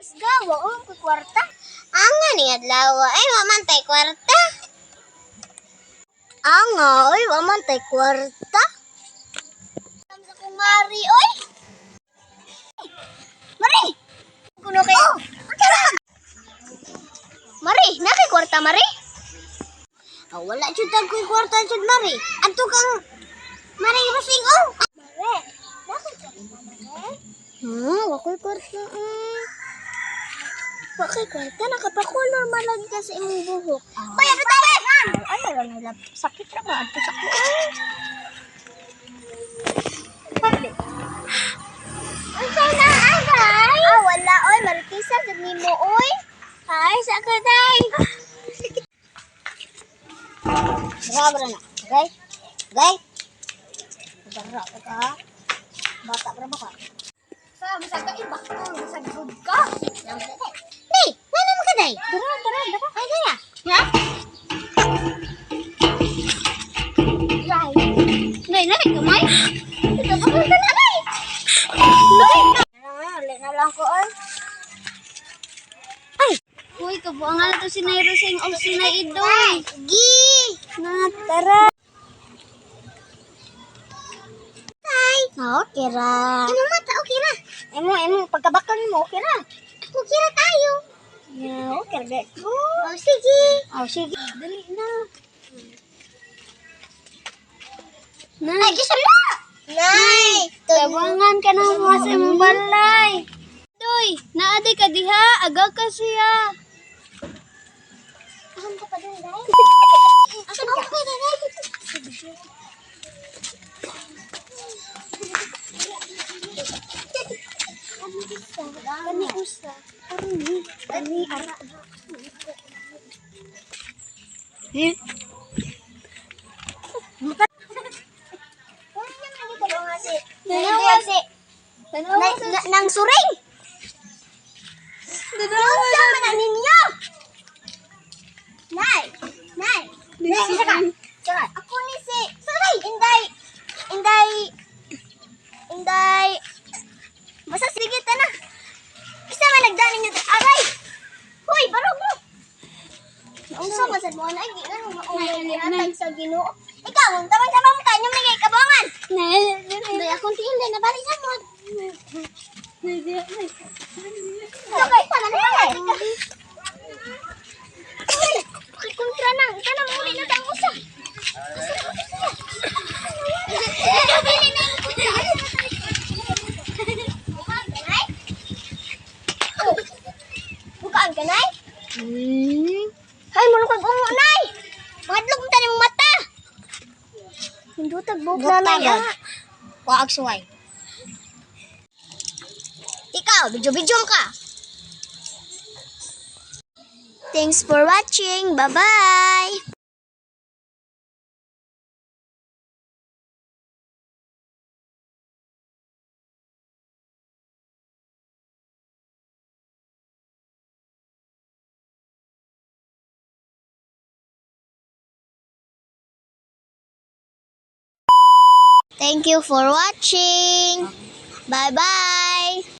Gawa ko kwarta. Anga ni adlaw ay mamantay kwarta. Anga oy mamantay kwarta. Sa kumari oy. Mari. Kuno kay. Mari, nakay kwarta mari. Wala jud tag koy kwarta jud mari. Adto kang mari rusing oh. Mari. Nakay kwarta mari. Wakoy kwarta. Bakit kwarta nakapakulor malag ka sa imong buhok. Hoy, ano tayo? Ano lang nila? Sakit na ba? Ato sa kuwan. Pabli. Ang sana, agay? Wala, oy. Marikisa, dami mo, oy. Ay, sa ka, day. Bra na. Okay? Okay? Bra ka. Bata, bra ba ka? Sa ka, iba ko. Sa good ka. Hey, mana mo ka, day? Dara. Ay, dara. Ha? Nay, kamay? Ito ba ka na, day? Nay! Ulit na lang ko, ay. Ay! Uy, kabuangan na to si Nay Rosing o si Nay Idoy. Gi! Tara. Ay! Okay ra. Imong mata, okay ra. Imong pagkabakal mo, okay ra. Okay ra tayo. Yeah, okay ra. Sige. Dali na. Nay! Ay, kisa na! Nay! Tabangan ka na mga sa imong balay. Doy, naaday ka diha. Aga ka siya. Asan ka pa doon, Day? Asan ka pa doon, Day? Kani usa. Kani ara. Nang suring. Sa mana ninyo? Nay. Saka. Ako ni si Saray. Inday. Basta sige ta na. Isa man nagdani niyo aray. Hoy, barog mo. Unsa man sad mo na di na maulay sa Ginoo. Ikaw, tawag sa mo kanyo may kabangan. Nay, akong tiil na bali sa mo. Okay, tama na. Kontra na. Ika na muli na tang usa. Bukaan ka, Nay? Hay, mulukag ungo, Nay. Madlog mo tayo mata. Hindutag buhok na lang. Waag suway. Ikaw, video ka. Thanks for watching. Bye-bye. Thank you for watching. Bye-bye.